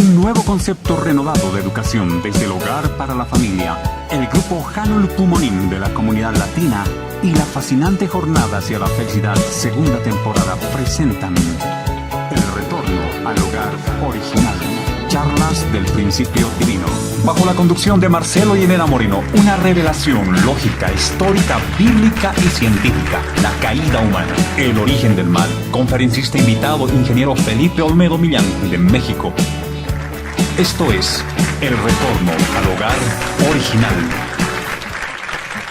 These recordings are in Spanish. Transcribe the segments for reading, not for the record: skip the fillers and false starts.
Un nuevo concepto renovado de educación desde el hogar para la familia. El grupo Hanul Pumonim de la comunidad latina y la fascinante jornada hacia la felicidad segunda temporada presentan el retorno al hogar original. Charlas del principio divino. Bajo la conducción de Marcelo y Elena Moreno, una revelación lógica, histórica, bíblica y científica. La caída humana, el origen del mal. Conferencista invitado, ingeniero Felipe Olmedo Millán, de México. Esto es el retorno al hogar original.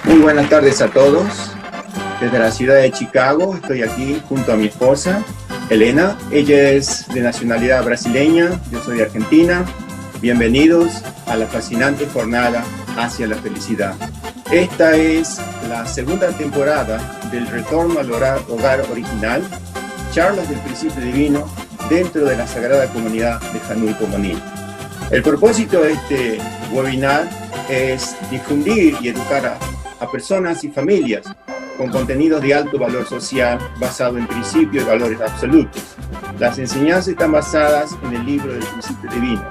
Muy buenas tardes a todos. Desde la ciudad de Chicago estoy aquí junto a mi esposa, Elena. Ella es de nacionalidad brasileña, yo soy de Argentina. Bienvenidos a la fascinante jornada hacia la felicidad. Esta es la segunda temporada del retorno al hogar original, charlas del principio divino dentro de la sagrada comunidad de Hanul Pumonim. El propósito de este webinar es difundir y educar a personas y familias con contenidos de alto valor social basado en principios y valores absolutos. Las enseñanzas están basadas en el libro del principio divino.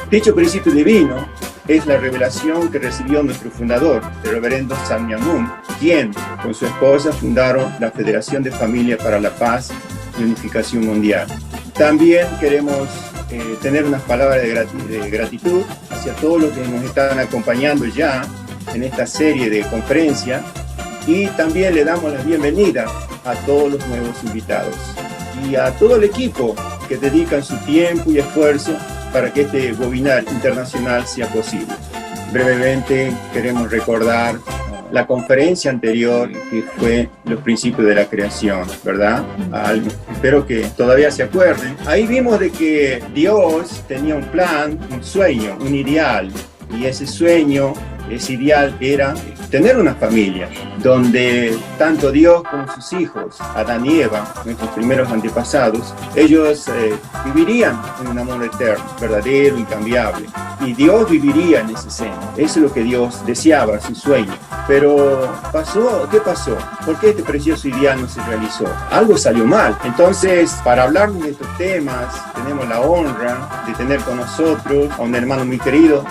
Dicho principio divino es la revelación que recibió nuestro fundador, el reverendo Samyan Moon, quien con su esposa fundaron la Federación de Familia para la Paz y Unificación Mundial. También queremos tener unas palabras de gratitud hacia todos los que nos están acompañando ya en esta serie de conferencias, y también le damos la bienvenida a todos los nuevos invitados y a todo el equipo que dedican su tiempo y esfuerzo para que este webinar internacional sea posible. Brevemente queremos recordar la conferencia anterior, que fue los principios de la creación, ¿verdad? Espero que todavía se acuerden. Ahí vimos de que Dios tenía un plan, un sueño, un ideal, y ese sueño, ese ideal era tener una familia donde tanto Dios como sus hijos, Adán y Eva, nuestros primeros antepasados, ellos vivirían en un amor eterno, verdadero, incambiable. Y Dios viviría en ese seno. Eso es lo que Dios deseaba, su sueño. Pero ¿qué pasó? ¿Por qué este precioso ideal no se realizó? Algo salió mal. Entonces, para hablar de estos temas, tenemos la honra de tener con nosotros a un hermano muy querido.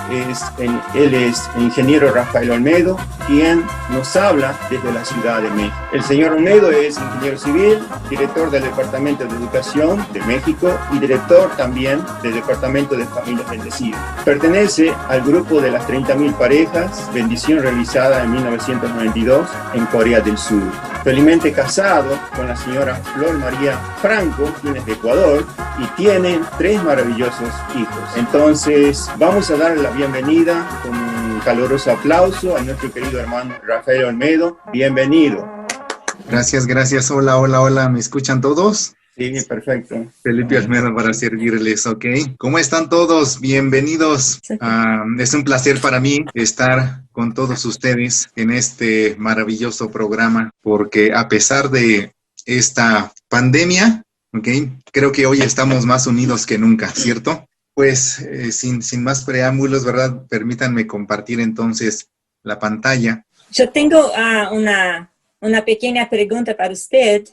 Él es el ingeniero Rafael Olmedo, quien nos habla desde la Ciudad de México. El señor Olmedo es ingeniero civil, director del Departamento de Educación de México y director también del Departamento de Familias Bendecidas. Pertenece al grupo de las 30.000 parejas, bendición realizada en 1992 en Corea del Sur. Felizmente casado con la señora Flor María Franco, quien es de Ecuador, y tienen 3 maravillosos hijos. Entonces, vamos a darle la bienvenida con un caluroso aplauso a nuestro querido hermano Rafael Olmedo. Bienvenido. Gracias. Hola. ¿Me escuchan todos? Sí, perfecto. Felipe Olmedo para servirles, ¿ok? ¿Cómo están todos? Bienvenidos. Es un placer para mí estar con todos ustedes en este maravilloso programa, porque a pesar de esta pandemia, ¿ok? Creo que hoy estamos más unidos que nunca, ¿cierto? Pues sin más preámbulos, ¿verdad? Permítanme compartir entonces la pantalla. Yo tengo una pequeña pregunta para usted.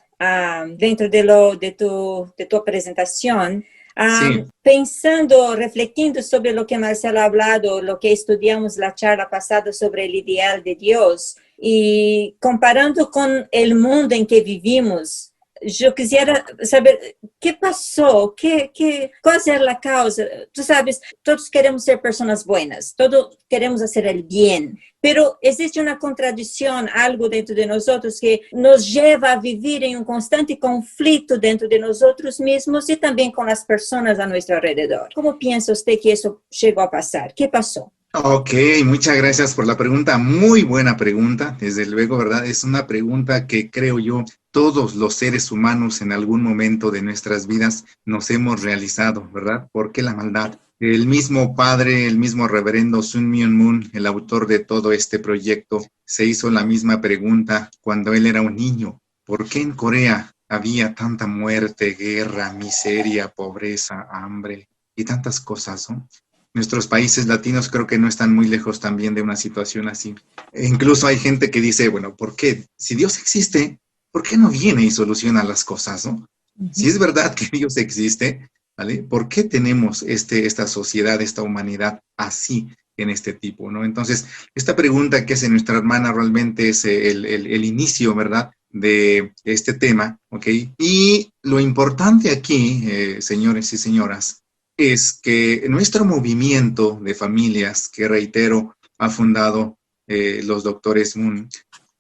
Dentro de tu presentación, Sí. pensando, refletiendo sobre lo que Marcelo ha hablado, lo que estudiamos la charla pasada sobre el ideal de Dios, y comparando con el mundo en que vivimos, yo quisiera saber qué pasó, cuál es la causa. Tú sabes, todos queremos ser personas buenas, todos queremos hacer el bien, pero existe una contradicción, algo dentro de nosotros que nos lleva a vivir en un constante conflicto dentro de nosotros mismos y también con las personas a nuestro alrededor. ¿Cómo piensa usted que eso llegó a pasar? ¿Qué pasó? Ok, muchas gracias por la pregunta. Muy buena pregunta, desde luego, ¿verdad? Es una pregunta que creo yo todos los seres humanos en algún momento de nuestras vidas nos hemos realizado, ¿verdad? ¿Por qué la maldad? El mismo padre, el mismo reverendo Sun Myung Moon, el autor de todo este proyecto, se hizo la misma pregunta cuando él era un niño. ¿Por qué en Corea había tanta muerte, guerra, miseria, pobreza, hambre y tantas cosas, ¿no? Nuestros países latinos creo que no están muy lejos también de una situación así. E incluso hay gente que dice, bueno, ¿por qué? Si Dios existe, ¿por qué no viene y soluciona las cosas, no? Si es verdad que Dios existe, ¿vale? ¿Por qué tenemos esta sociedad, esta humanidad así, en este tipo, ¿no? Entonces, esta pregunta que hace nuestra hermana realmente es el inicio, ¿verdad?, de este tema, ¿ok? Y lo importante aquí, señores y señoras, es que nuestro movimiento de familias, que reitero, ha fundado los doctores Moon,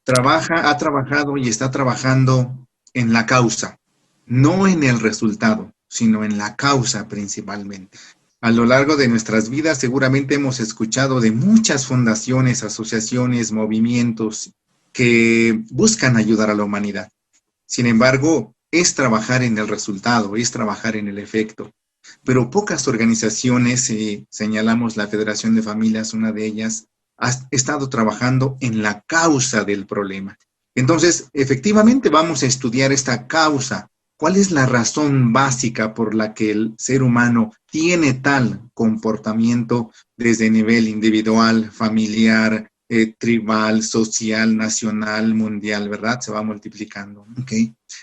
ha trabajado y está trabajando en la causa, no en el resultado, sino en la causa principalmente. A lo largo de nuestras vidas seguramente hemos escuchado de muchas fundaciones, asociaciones, movimientos que buscan ayudar a la humanidad. Sin embargo, es trabajar en el resultado, es trabajar en el efecto. Pero pocas organizaciones, señalamos la Federación de Familias, una de ellas, ha estado trabajando en la causa del problema. Entonces, efectivamente vamos a estudiar esta causa. ¿Cuál es la razón básica por la que el ser humano tiene tal comportamiento desde nivel individual, familiar, tribal, social, nacional, mundial, ¿verdad? Se va multiplicando, ¿ok?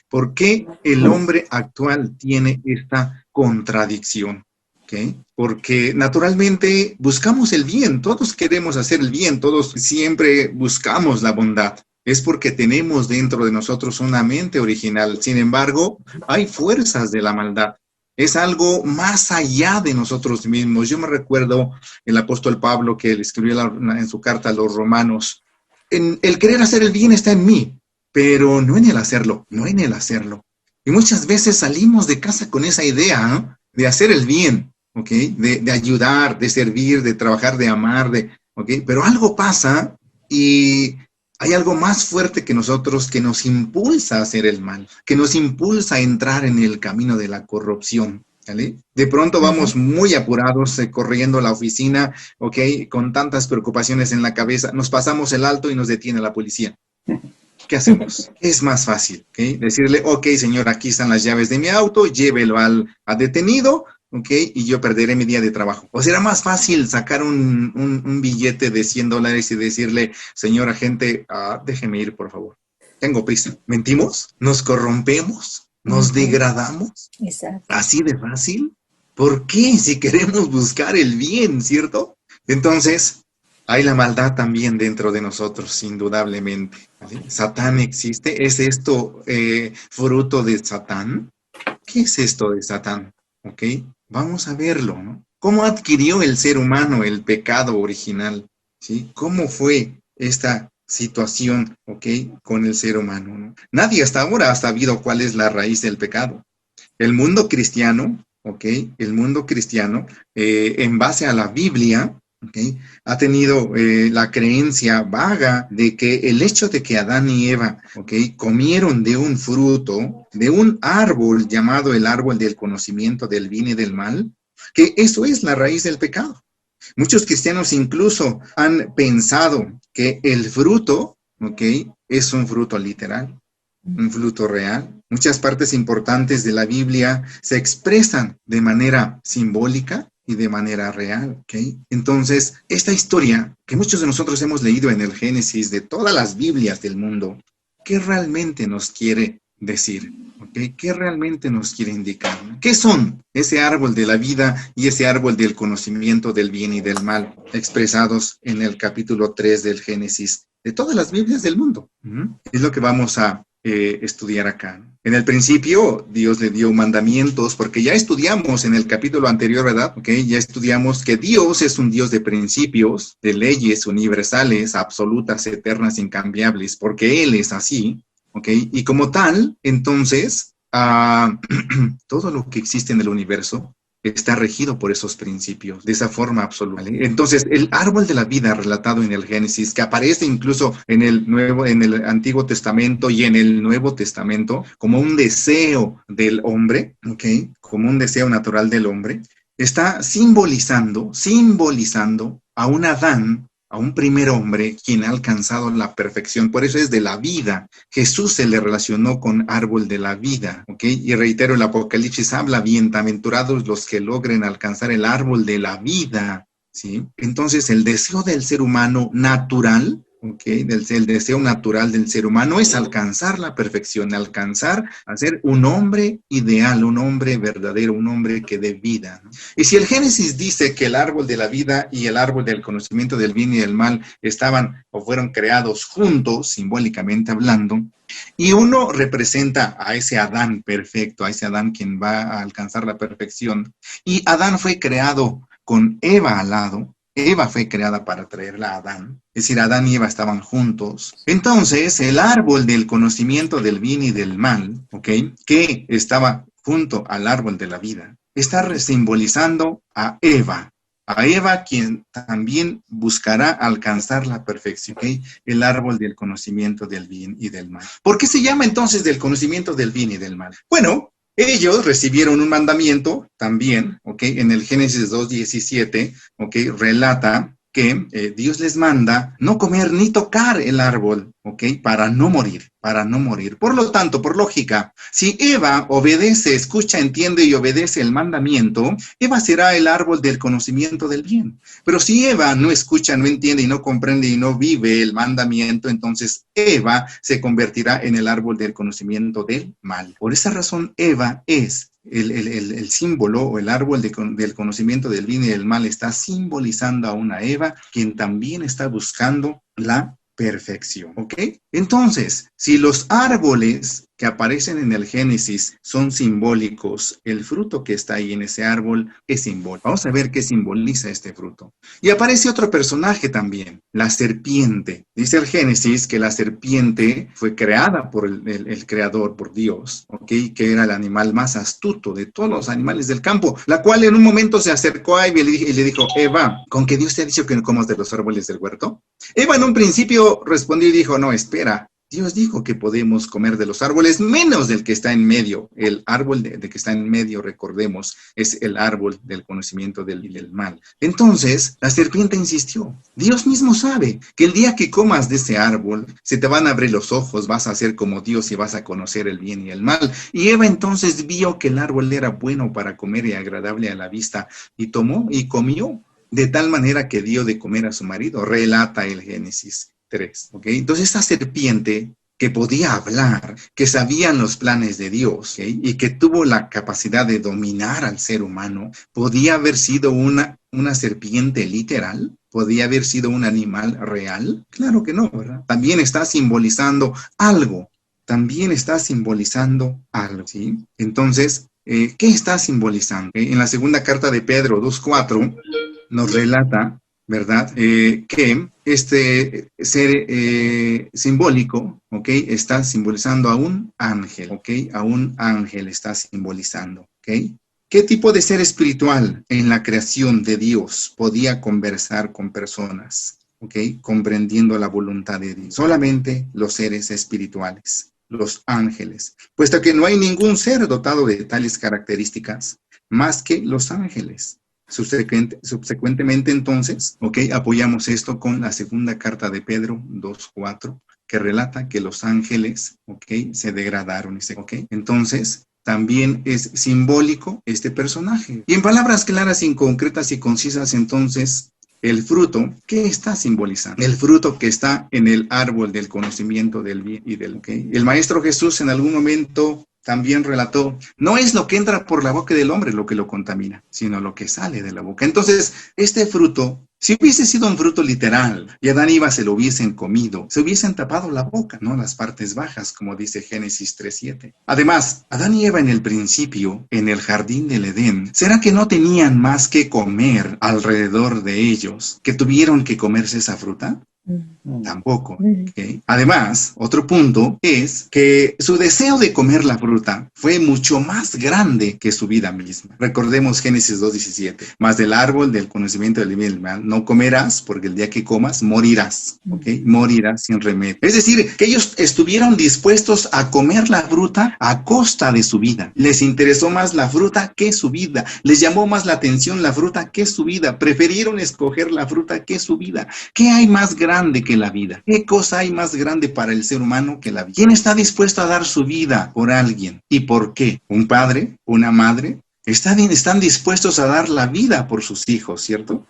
¿Por qué el hombre actual tiene esta contradicción? ¿Okay? Porque naturalmente buscamos el bien, todos queremos hacer el bien, todos siempre buscamos la bondad. Es porque tenemos dentro de nosotros una mente original. Sin embargo, hay fuerzas de la maldad. Es algo más allá de nosotros mismos. Yo me recuerdo el apóstol Pablo que le escribió en su carta a los romanos, el querer hacer el bien está en mí, pero no en el hacerlo, no en el hacerlo. Y muchas veces salimos de casa con esa idea, ¿no?, de hacer el bien, ¿ok? De ayudar, de servir, de trabajar, de amar, ¿ok? Pero algo pasa y hay algo más fuerte que nosotros que nos impulsa a hacer el mal, que nos impulsa a entrar en el camino de la corrupción, ¿vale? De pronto vamos muy apurados, corriendo a la oficina, ¿ok? Con tantas preocupaciones en la cabeza, nos pasamos el alto y nos detiene la policía. ¿Qué hacemos? Es más fácil, ¿ok? Decirle, ok, señor, aquí están las llaves de mi auto, llévelo al detenido, ¿ok? Y yo perderé mi día de trabajo. O será más fácil sacar un billete de $100 y decirle, señor agente, déjeme ir, por favor. Tengo prisa. ¿Mentimos? ¿Nos corrompemos? ¿Nos degradamos? Exacto. ¿Así de fácil? ¿Por qué? Si queremos buscar el bien, ¿cierto? Entonces, hay la maldad también dentro de nosotros, indudablemente, ¿vale? Satán existe. ¿Es esto fruto de Satán? ¿Qué es esto de Satán? ¿Ok? Vamos a verlo, ¿no? ¿Cómo adquirió el ser humano el pecado original? ¿Sí? ¿Cómo fue esta situación, ¿ok?, con el ser humano, ¿no? Nadie hasta ahora ha sabido cuál es la raíz del pecado. El mundo cristiano, ¿ok?, el mundo cristiano, en base a la Biblia, ¿okay?, ha tenido la creencia vaga de que el hecho de que Adán y Eva, ¿okay?, comieron de un fruto, de un árbol llamado el árbol del conocimiento del bien y del mal, que eso es la raíz del pecado. Muchos cristianos incluso han pensado que el fruto, ¿okay?, es un fruto literal, un fruto real. Muchas partes importantes de la Biblia se expresan de manera simbólica y de manera real, ¿ok? Entonces, esta historia que muchos de nosotros hemos leído en el Génesis de todas las Biblias del mundo, ¿qué realmente nos quiere decir? ¿Okay? ¿Qué realmente nos quiere indicar? ¿Qué son ese árbol de la vida y ese árbol del conocimiento del bien y del mal expresados en el capítulo 3 del Génesis de todas las Biblias del mundo? Es lo que vamos a estudiar acá. En el principio, Dios le dio mandamientos, porque ya estudiamos en el capítulo anterior, ¿verdad? Okay, ya estudiamos que Dios es un Dios de principios, de leyes universales, absolutas, eternas, incambiables, porque Él es así, ¿ok? Y como tal, entonces, todo lo que existe en el universo está regido por esos principios, de esa forma absoluta, ¿vale? Entonces, el árbol de la vida relatado en el Génesis, que aparece incluso en el Antiguo Testamento y en el Nuevo Testamento, como un deseo del hombre, ¿ok?, como un deseo natural del hombre, está simbolizando a un Adán, a un primer hombre, quien ha alcanzado la perfección. Por eso es de la vida. Jesús se le relacionó con árbol de la vida, ¿ok? Y reitero, el Apocalipsis habla, bienaventurados los que logren alcanzar el árbol de la vida, ¿sí? Entonces, el deseo del ser humano natural, ¿okay? El deseo natural del ser humano es alcanzar la perfección, alcanzar a ser un hombre ideal, un hombre verdadero, un hombre que dé vida, ¿no? Y si el Génesis dice que el árbol de la vida y el árbol del conocimiento del bien y del mal estaban o fueron creados juntos, simbólicamente hablando, y uno representa a ese Adán perfecto, a ese Adán quien va a alcanzar la perfección, y Adán fue creado con Eva al lado. Eva fue creada para traerla a Adán, es decir, Adán y Eva estaban juntos. Entonces, el árbol del conocimiento del bien y del mal, ¿ok?, que estaba junto al árbol de la vida, está simbolizando a Eva, quien también buscará alcanzar la perfección, ¿ok?, el árbol del conocimiento del bien y del mal. ¿Por qué se llama entonces del conocimiento del bien y del mal? Bueno, ellos recibieron un mandamiento también, ¿ok? En el Génesis 2:17, ¿ok?, relata que Dios les manda no comer ni tocar el árbol, ¿ok?, para no morir. Por lo tanto, por lógica, si Eva obedece, escucha, entiende y obedece el mandamiento, Eva será el árbol del conocimiento del bien. Pero si Eva no escucha, no entiende y no comprende y no vive el mandamiento, entonces Eva se convertirá en el árbol del conocimiento del mal. Por esa razón, Eva es el símbolo o el árbol del conocimiento del bien y del mal, está simbolizando a una Eva quien también está buscando la perfección, ¿ok? Entonces, si los árboles que aparecen en el Génesis son simbólicos, el fruto que está ahí en ese árbol es simbólico. Vamos a ver qué simboliza este fruto. Y aparece otro personaje también, la serpiente. Dice el Génesis que la serpiente fue creada por el creador, por Dios, ¿ok?, que era el animal más astuto de todos los animales del campo, la cual en un momento se acercó a Eva y le dijo: Eva, ¿con que Dios te ha dicho que no comas de los árboles del huerto? Eva en un principio respondió y dijo: no, espera. Dios dijo que podemos comer de los árboles, menos del que está en medio. El árbol de que está en medio, recordemos, es el árbol del conocimiento del bien y del mal. Entonces, la serpiente insistió. Dios mismo sabe que el día que comas de ese árbol, se te van a abrir los ojos, vas a ser como Dios y vas a conocer el bien y el mal. Y Eva entonces vio que el árbol era bueno para comer y agradable a la vista, y tomó y comió, de tal manera que dio de comer a su marido, relata el Génesis 3, ¿ok? Entonces esta serpiente que podía hablar, que sabían los planes de Dios, ¿okay?, y que tuvo la capacidad de dominar al ser humano, ¿podía haber sido una serpiente literal? ¿Podía haber sido un animal real? Claro que no, ¿verdad? También está simbolizando algo, ¿sí? Entonces, ¿qué está simbolizando? En la segunda carta de Pedro 2:4 nos relata, ¿verdad?, que este ser simbólico, ¿ok?, está simbolizando a un ángel, ¿ok? A un ángel está simbolizando, ¿ok? ¿Qué tipo de ser espiritual en la creación de Dios podía conversar con personas, ¿ok?, comprendiendo la voluntad de Dios? Solamente los seres espirituales, los ángeles, puesto que no hay ningún ser dotado de tales características más que los ángeles. Subsecuentemente, entonces, apoyamos esto con la segunda carta de Pedro 2:4, que relata que los ángeles, se degradaron. Entonces, también es simbólico este personaje. Y en palabras claras, concretas y concisas, entonces, el fruto, ¿qué está simbolizando? El fruto que está en el árbol del conocimiento del bien y del mal. El Maestro Jesús en algún momento también relató: no es lo que entra por la boca del hombre lo que lo contamina, sino lo que sale de la boca. Entonces, este fruto, si hubiese sido un fruto literal y Adán y Eva se lo hubiesen comido, se hubiesen tapado la boca, ¿no?, las partes bajas, como dice Génesis 3:7. Además, Adán y Eva en el principio, en el jardín del Edén, ¿será que no tenían más que comer alrededor de ellos, que tuvieron que comerse esa fruta? Tampoco. ¿Okay? Además, otro punto es que su deseo de comer la fruta fue mucho más grande que su vida misma. Recordemos Génesis 2:17. Mas del árbol del conocimiento del bien y del mal no comerás, porque el día que comas morirás. ¿Okay? Morirás sin remedio. Es decir, que ellos estuvieron dispuestos a comer la fruta a costa de su vida. Les interesó más la fruta que su vida. Les llamó más la atención la fruta que su vida. Prefirieron escoger la fruta que su vida. ¿Qué hay más grande que la vida? ¿Qué cosa hay más grande para el ser humano que la vida? ¿Quién está dispuesto a dar su vida por alguien? ¿Y por qué? ¿Un padre? ¿Una madre? Están dispuestos a dar la vida por sus hijos, ¿cierto?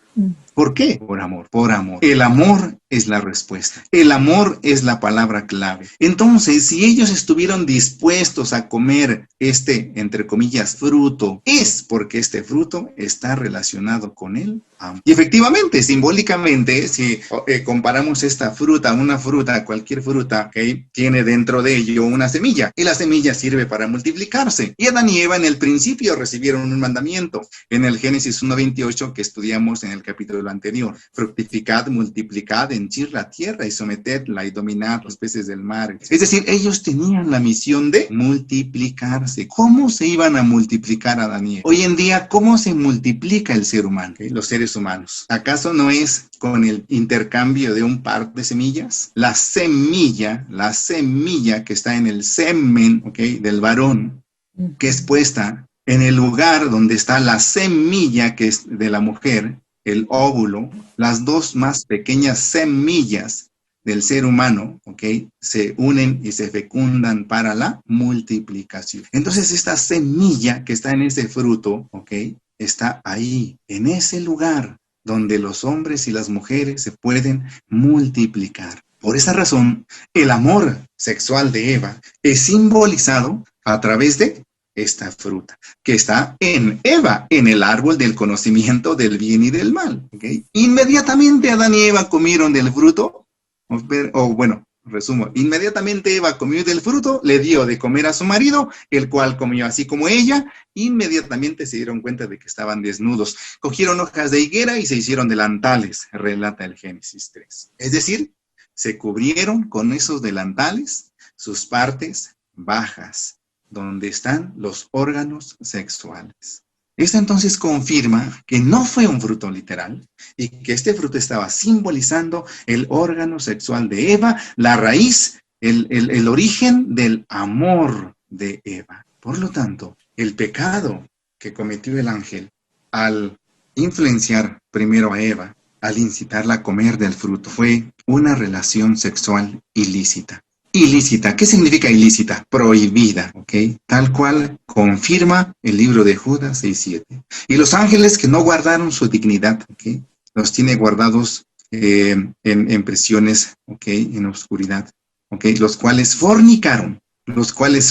¿Por qué? Por amor. Por amor. El amor es la respuesta. El amor es la palabra clave. Entonces, si ellos estuvieron dispuestos a comer este, entre comillas, fruto, es porque este fruto está relacionado con el amor. Y efectivamente, simbólicamente, si comparamos esta fruta, una fruta, cualquier fruta, ¿okay?, tiene dentro de ello una semilla, y la semilla sirve para multiplicarse. Y Adán y Eva en el principio recibieron un mandamiento en el Génesis 1:28 que estudiamos en el capítulo anterior: fructificad, multiplicad, henchid la tierra y sometedla y dominad los peces del mar. Es decir, ellos tenían la misión de multiplicarse. ¿Cómo se iban a multiplicar Adán y Eva? Hoy en día, ¿cómo se multiplica el ser humano? ¿Okay? Los seres humanos. ¿Acaso no es con el intercambio de un par de semillas? La semilla que está en el semen, ¿okay?, del varón, que es puesta en el lugar donde está la semilla que es de la mujer, el óvulo, las dos más pequeñas semillas del ser humano, ¿ok?, se unen y se fecundan para la multiplicación. Entonces esta semilla que está en ese fruto, ¿ok?, está ahí, en ese lugar donde los hombres y las mujeres se pueden multiplicar. Por esa razón, el amor sexual de Eva es simbolizado a través de esta fruta, que está en Eva, en el árbol del conocimiento del bien y del mal. ¿Okay? Inmediatamente Adán y Eva comieron del fruto, inmediatamente Eva comió del fruto, le dio de comer a su marido, el cual comió así como ella. Inmediatamente se dieron cuenta de que estaban desnudos. Cogieron hojas de higuera y se hicieron delantales, relata el Génesis 3. Es decir, se cubrieron con esos delantales sus partes bajas, donde están los órganos sexuales. Esto entonces confirma que no fue un fruto literal y que este fruto estaba simbolizando el órgano sexual de Eva, la raíz, el origen del amor de Eva. Por lo tanto, el pecado que cometió el ángel al influenciar primero a Eva, al incitarla a comer del fruto, fue una relación sexual ilícita. Ilícita, ¿qué significa ilícita? Prohibida, ¿ok? Tal cual confirma el libro de Judas 6:7. Y los ángeles que no guardaron su dignidad, ¿ok?, los tiene guardados en prisiones, ¿ok?, en oscuridad, ¿ok?, los cuales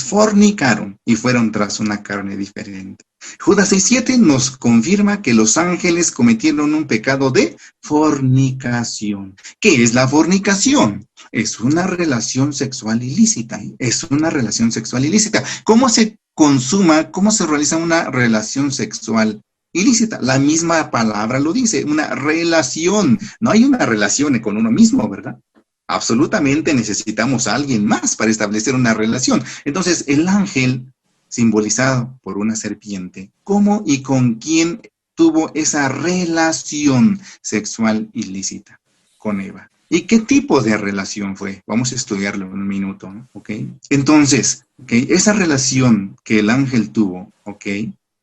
fornicaron y fueron tras una carne diferente. Judas 6:7 nos confirma que los ángeles cometieron un pecado de fornicación. ¿Qué es la fornicación? Es una relación sexual ilícita. Es una relación sexual ilícita. ¿Cómo se consuma, cómo se realiza una relación sexual ilícita? La misma palabra lo dice, una relación. No hay una relación con uno mismo, ¿verdad? Absolutamente necesitamos a alguien más para establecer una relación. Entonces, el ángel, simbolizado por una serpiente, ¿cómo y con quién tuvo esa relación sexual ilícita? Con Eva. ¿Y qué tipo de relación fue? Vamos a estudiarlo en un minuto, ¿no? ¿Ok? Entonces, ¿okay?, esa relación que el ángel tuvo, ¿ok?,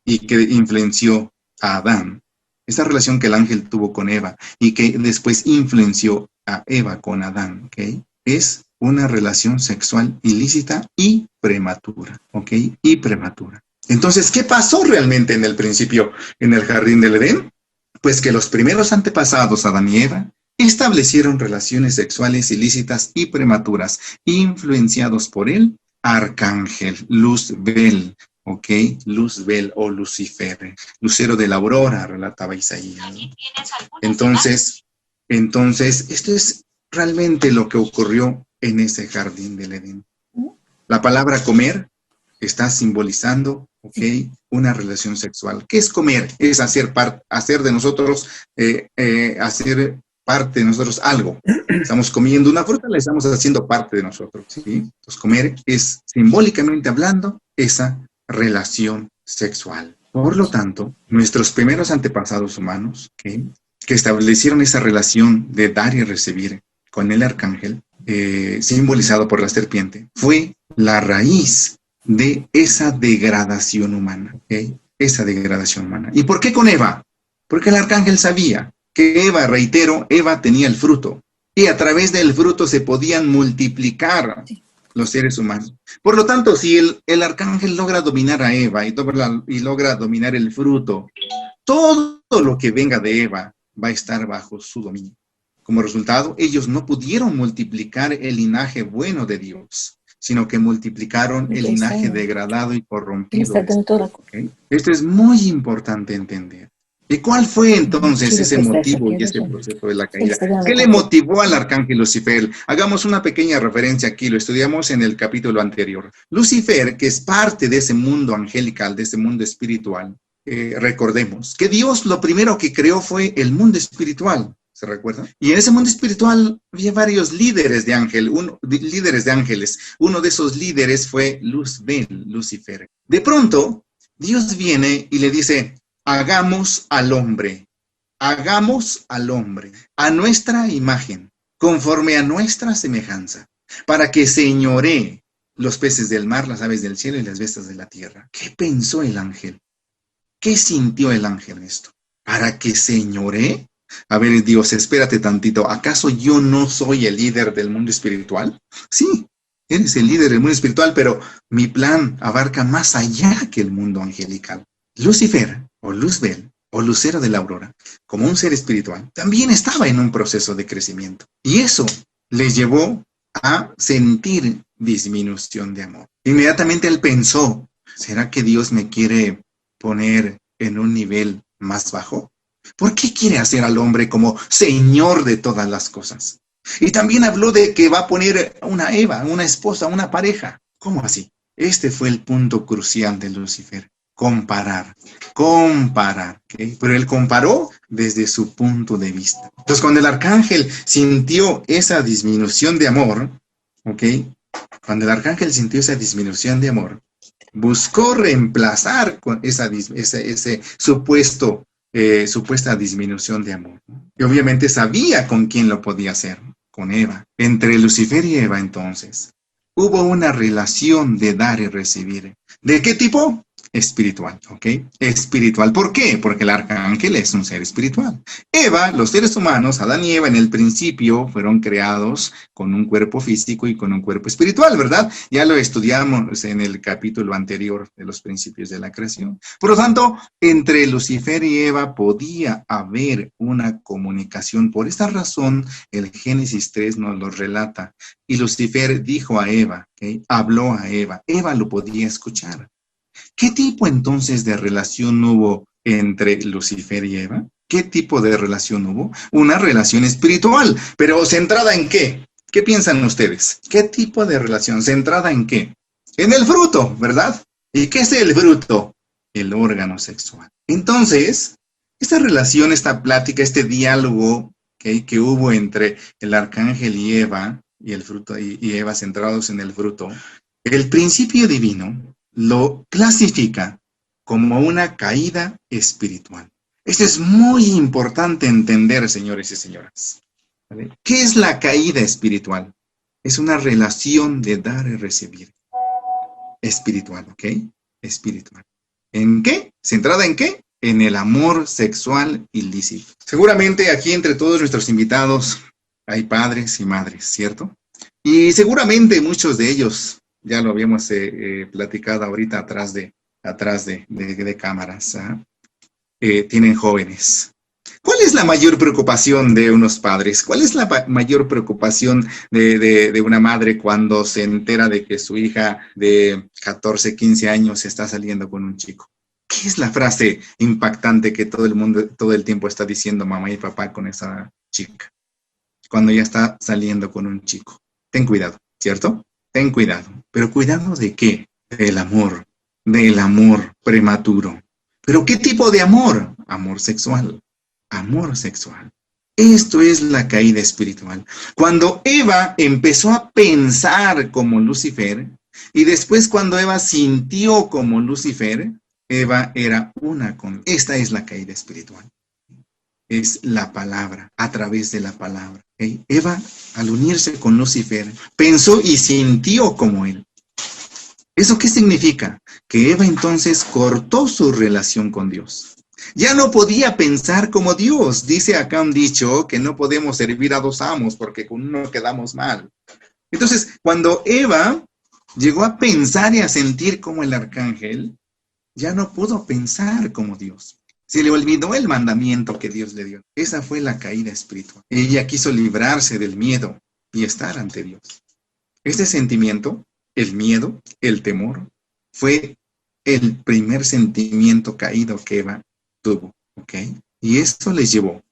y que influenció a Adán, esa relación que el ángel tuvo con Eva y que después influenció a Eva con Adán, ¿ok?, es una relación sexual ilícita y prematura, ¿ok? Y prematura. Entonces, ¿qué pasó realmente en el principio en el jardín del Edén? Pues que los primeros antepasados, Adán y Eva, establecieron relaciones sexuales ilícitas y prematuras, influenciados por el arcángel Luzbel, ¿ok? Luzbel o Lucifer, lucero de la aurora, relataba Isaías. Entonces, esto es realmente lo que ocurrió en ese jardín del Edén. La palabra comer está simbolizando, ¿ok?, una relación sexual. ¿Qué es comer? Es hacer de nosotros, hacer parte de nosotros algo. Estamos comiendo una fruta, la estamos haciendo parte de nosotros, ¿sí? Entonces, comer es, simbólicamente hablando, esa relación sexual. Por lo tanto, nuestros primeros antepasados humanos, ¿okay?, que establecieron esa relación de dar y recibir con el arcángel, simbolizado por la serpiente, fue la raíz de esa degradación humana, ¿okay?, esa degradación humana. ¿Y por qué con Eva? Porque el arcángel sabía que Eva, reitero, Eva tenía el fruto, y a través del fruto se podían multiplicar los seres humanos. Por lo tanto, si el arcángel logra dominar a Eva y logra dominar el fruto, todo lo que venga de Eva va a estar bajo su dominio. Como resultado, ellos no pudieron multiplicar el linaje bueno de Dios, sino que multiplicaron el linaje degradado y corrompido. ¿Okay? Esto es muy importante entender. ¿Y cuál fue entonces ese motivo y ese proceso de la caída? ¿Qué le motivó al arcángel Lucifer? Hagamos una pequeña referencia aquí, lo estudiamos en el capítulo anterior. Lucifer, que es parte de ese mundo angelical, de ese mundo espiritual, recordemos que Dios lo primero que creó fue el mundo espiritual. ¿Se recuerdan? Y en ese mundo espiritual había varios líderes de ángeles. Uno de esos líderes fue Luzbel, Lucifer. De pronto, Dios viene y le dice: hagamos al hombre a nuestra imagen, conforme a nuestra semejanza, para que señoree los peces del mar, las aves del cielo y las bestias de la tierra. ¿Qué pensó el ángel? ¿Qué sintió el ángel en esto? ¿Para que señoree? A ver, Dios, espérate tantito. ¿Acaso yo no soy el líder del mundo espiritual? Sí, eres el líder del mundo espiritual, pero mi plan abarca más allá que el mundo angelical. Lucifer, o Luzbel, o Lucero de la Aurora, como un ser espiritual, también estaba en un proceso de crecimiento. Y eso les llevó a sentir disminución de amor. Inmediatamente él pensó: ¿será que Dios me quiere poner en un nivel más bajo? ¿Por qué quiere hacer al hombre como señor de todas las cosas? Y también habló de que va a poner una Eva, una esposa, una pareja. ¿Cómo así? Este fue el punto crucial de Lucifer. Comparar. ¿Okay? Pero él comparó desde su punto de vista. Entonces, cuando el arcángel sintió esa disminución de amor, ¿ok? Cuando el arcángel sintió esa disminución de amor, buscó reemplazar con ese supuesta disminución de amor. Y obviamente sabía con quién lo podía hacer, con Eva. Entre Lucifer y Eva, entonces, hubo una relación de dar y recibir. ¿De qué tipo? Espiritual, ¿ok? Espiritual. ¿Por qué? Porque el arcángel es un ser espiritual. Eva, los seres humanos, Adán y Eva en el principio fueron creados con un cuerpo físico y con un cuerpo espiritual, ¿verdad? Ya lo estudiamos en el capítulo anterior de los principios de la creación. Por lo tanto, entre Lucifer y Eva podía haber una comunicación. Por esta razón, el Génesis 3 nos lo relata. Y Lucifer dijo a Eva, ¿okay? Habló a Eva. Eva lo podía escuchar. ¿Qué tipo entonces de relación hubo entre Lucifer y Eva? ¿Qué tipo de relación hubo? Una relación espiritual, pero ¿centrada en qué? ¿Qué piensan ustedes? ¿Qué tipo de relación? ¿Centrada en qué? En el fruto, ¿verdad? ¿Y qué es el fruto? El órgano sexual. Entonces, esta relación, esta plática, este diálogo que hubo entre el arcángel y Eva, y el fruto, y Eva centrados en el fruto, el principio divino lo clasifica como una caída espiritual. Esto es muy importante entender, señores y señoras. ¿Vale? ¿Qué es la caída espiritual? Es una relación de dar y recibir. Espiritual, ¿ok? Espiritual. ¿En qué? ¿Centrada en qué? En el amor sexual ilícito. Seguramente aquí entre todos nuestros invitados hay padres y madres, ¿cierto? Y seguramente muchos de ellos, ya lo habíamos platicado ahorita atrás de cámaras, tienen jóvenes. ¿Cuál es la mayor preocupación de unos padres? ¿Cuál es la mayor preocupación de una madre cuando se entera de que su hija de 14, 15 años está saliendo con un chico? ¿Qué es la frase impactante que todo el mundo, todo el tiempo está diciendo mamá y papá con esa chica? Cuando ya está saliendo con un chico. Ten cuidado, ¿cierto? Ten cuidado. ¿Pero cuidado de qué? Del amor prematuro. ¿Pero qué tipo de amor? Amor sexual. Amor sexual. Esto es la caída espiritual. Cuando Eva empezó a pensar como Lucifer, y después cuando Eva sintió como Lucifer, Eva era una con... Esta es la caída espiritual. Es la palabra, a través de la palabra. ¿Okay? Eva, al unirse con Lucifer, pensó y sintió como él. ¿Eso qué significa? Que Eva entonces cortó su relación con Dios. Ya no podía pensar como Dios. Dice acá un dicho que no podemos servir a dos amos porque con uno quedamos mal. Entonces, cuando Eva llegó a pensar y a sentir como el arcángel, ya no pudo pensar como Dios. Se le olvidó el mandamiento que Dios le dio. Esa fue la caída espiritual. Ella quiso librarse del miedo y estar ante Dios. Este sentimiento, el miedo, el temor, fue el primer sentimiento caído que Eva tuvo, ¿ok? Y esto les llevó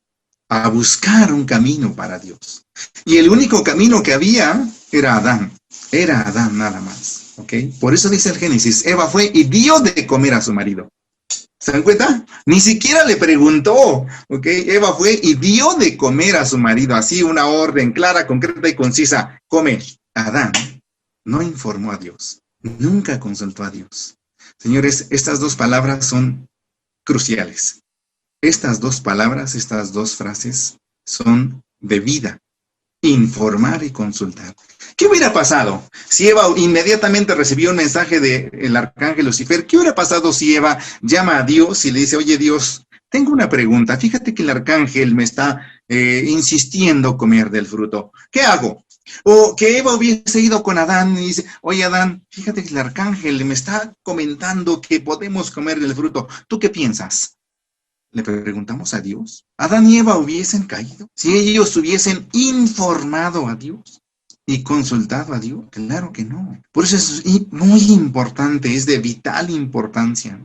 a buscar un camino para Dios. Y el único camino que había era Adán nada más, ¿ok? Por eso dice el Génesis, Eva fue y dio de comer a su marido. ¿Se dan cuenta? Ni siquiera le preguntó, ¿ok? Eva fue y dio de comer a su marido, así una orden clara, concreta y concisa, come. Adán no informó a Dios, nunca consultó a Dios. Señores, estas dos palabras son cruciales. Estas dos palabras, estas dos frases son de vida. Informar y consultar. ¿Qué hubiera pasado si Eva inmediatamente recibió un mensaje del arcángel Lucifer? ¿Qué hubiera pasado si Eva llama a Dios y le dice, oye Dios, tengo una pregunta, fíjate que el arcángel me está insistiendo comer del fruto, ¿qué hago? O que Eva hubiese ido con Adán y dice, oye Adán, fíjate que el arcángel me está comentando que podemos comer del fruto, ¿tú qué piensas? Le preguntamos a Dios. ¿Adán y Eva hubiesen caído? Si ellos hubiesen informado a Dios y consultado a Dios, claro que no. Por eso es muy importante, es de vital importancia,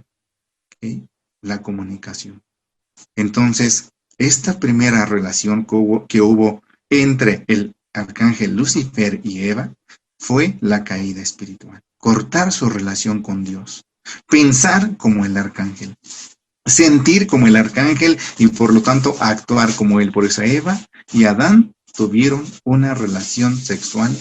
¿okay? La comunicación. Entonces, esta primera relación que hubo entre el arcángel Lucifer y Eva fue la caída espiritual. Cortar su relación con Dios. Pensar como el arcángel. Sentir como el arcángel y por lo tanto actuar como él. Por eso Eva y Adán tuvieron una relación sexual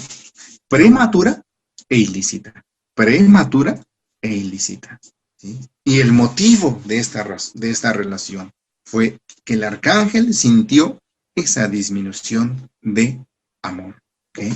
prematura e ilícita. Prematura e ilícita. ¿Sí? Y el motivo de esta relación fue que el arcángel sintió esa disminución de amor. ¿Okay?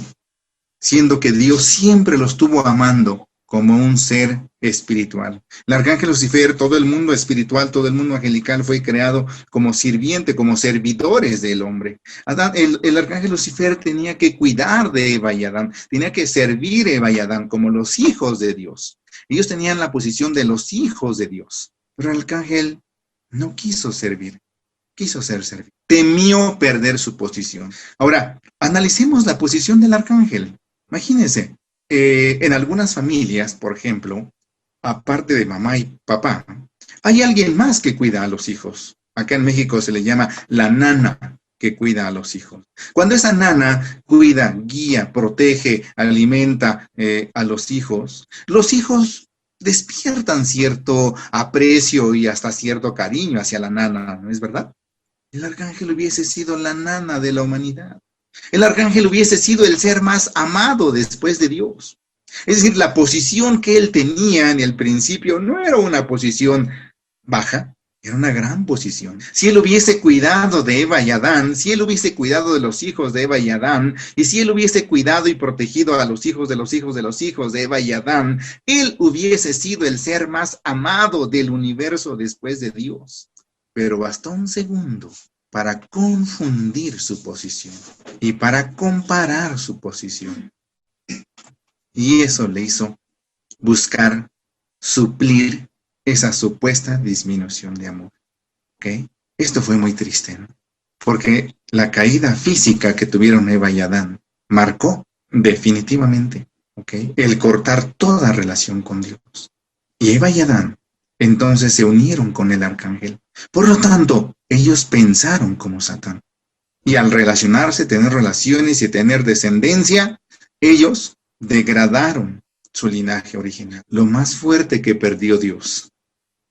Siendo que Dios siempre lo estuvo amando como un ser espiritual. El arcángel Lucifer, todo el mundo espiritual, todo el mundo angelical fue creado como sirviente, como servidores del hombre. Adán, el arcángel Lucifer tenía que cuidar de Eva y Adán, tenía que servir a Eva y Adán como los hijos de Dios. Ellos tenían la posición de los hijos de Dios, pero el arcángel no quiso servir, quiso ser servido. Temió perder su posición. Ahora, analicemos la posición del arcángel. Imagínense. En algunas familias, por ejemplo, aparte de mamá y papá, hay alguien más que cuida a los hijos. Acá en México se le llama la nana que cuida a los hijos. Cuando esa nana cuida, guía, protege, alimenta a los hijos despiertan cierto aprecio y hasta cierto cariño hacia la nana, ¿no es verdad? El arcángel hubiese sido la nana de la humanidad. El arcángel hubiese sido el ser más amado después de Dios. Es decir, la posición que él tenía en el principio no era una posición baja, era una gran posición. Si él hubiese cuidado de Eva y Adán, si él hubiese cuidado de los hijos de Eva y Adán, y si él hubiese cuidado y protegido a los hijos de los hijos de los hijos de Eva y Adán, él hubiese sido el ser más amado del universo después de Dios. Pero bastó un segundo para confundir su posición y para comparar su posición. Y eso le hizo buscar suplir esa supuesta disminución de amor. ¿Okay? Esto fue muy triste, ¿no? Porque la caída física que tuvieron Eva y Adán marcó definitivamente, ¿okay?, el cortar toda relación con Dios. Y Eva y Adán entonces se unieron con el arcángel. Por lo tanto, ellos pensaron como Satán. Y al relacionarse, tener relaciones y tener descendencia, ellos degradaron su linaje original. Lo más fuerte que perdió Dios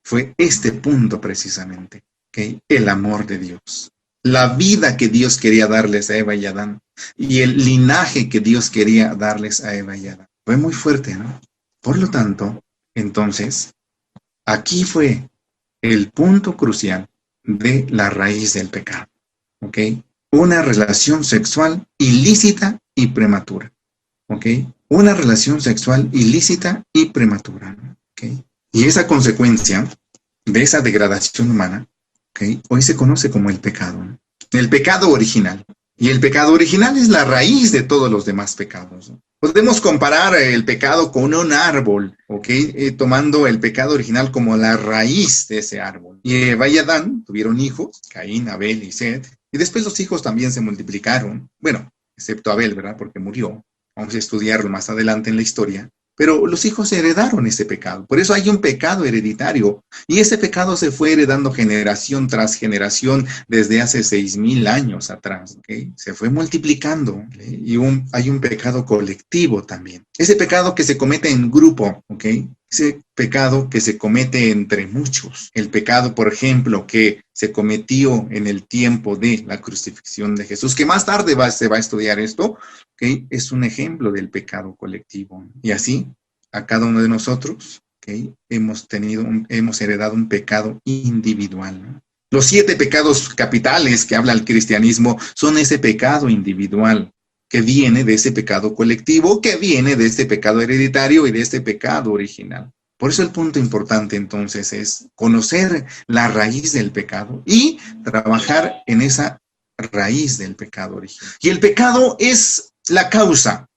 fue este punto precisamente, ¿okay?, el amor de Dios. La vida que Dios quería darles a Eva y Adán y el linaje que Dios quería darles a Eva y Adán. Fue muy fuerte, ¿no? Por lo tanto, entonces, aquí fue el punto crucial de la raíz del pecado, ¿ok? Una relación sexual ilícita y prematura, ¿ok? Una relación sexual ilícita y prematura, ¿ok? Y esa consecuencia de esa degradación humana, ¿ok?, hoy se conoce como el pecado, ¿no? El pecado original. Y el pecado original es la raíz de todos los demás pecados, ¿no? Podemos comparar el pecado con un árbol, ¿ok? Tomando el pecado original como la raíz de ese árbol. Y Eva y Adán tuvieron hijos, Caín, Abel y Set, y después los hijos también se multiplicaron. Bueno, excepto Abel, ¿verdad? Porque murió. Vamos a estudiarlo más adelante en la historia. Pero los hijos heredaron ese pecado. Por eso hay un pecado hereditario. Y ese pecado se fue heredando generación tras generación desde hace 6,000 años atrás. ¿Okay? Se fue multiplicando. ¿Okay? Y hay un pecado colectivo también. Ese pecado que se comete en grupo. ¿Okay? Ese pecado que se comete entre muchos. El pecado, por ejemplo, que se cometió en el tiempo de la crucifixión de Jesús, que más tarde se va a estudiar esto, ¿okay? Es un ejemplo del pecado colectivo. Y así, a cada uno de nosotros, ¿okay? hemos heredado un pecado individual, ¿no? Los 7 pecados capitales que habla el cristianismo son ese pecado individual, que viene de ese pecado colectivo, que viene de este pecado hereditario y de este pecado original. Por eso el punto importante entonces es conocer la raíz del pecado y trabajar en esa raíz del pecado original. Y el pecado es la causa,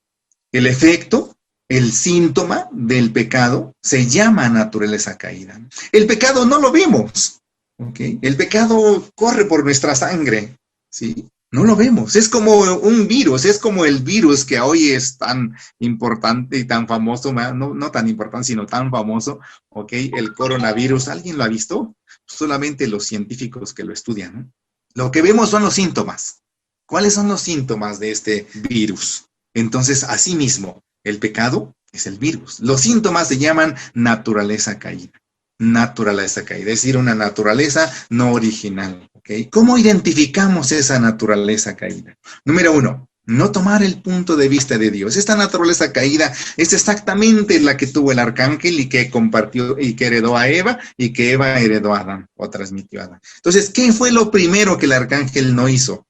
el efecto, el síntoma del pecado se llama naturaleza caída. El pecado no lo vemos, ¿okay? El pecado corre por nuestra sangre, ¿sí? No lo vemos, es como un virus, es como el virus que hoy es tan importante y tan famoso, no tan importante, sino tan famoso, ¿ok? El coronavirus, ¿alguien lo ha visto? Solamente los científicos que lo estudian, ¿no? Lo que vemos son los síntomas. ¿Cuáles son los síntomas de este virus? Entonces, asimismo, el pecado es el virus. Los síntomas se llaman naturaleza caída. Naturaleza caída, es decir, una naturaleza no original. ¿Okay? ¿Cómo identificamos esa naturaleza caída? Número 1, no tomar el punto de vista de Dios. Esta naturaleza caída es exactamente la que tuvo el arcángel y que compartió y que heredó a Eva y que Eva heredó a Adán o transmitió a Adán. Entonces, ¿qué fue lo primero que el arcángel no hizo?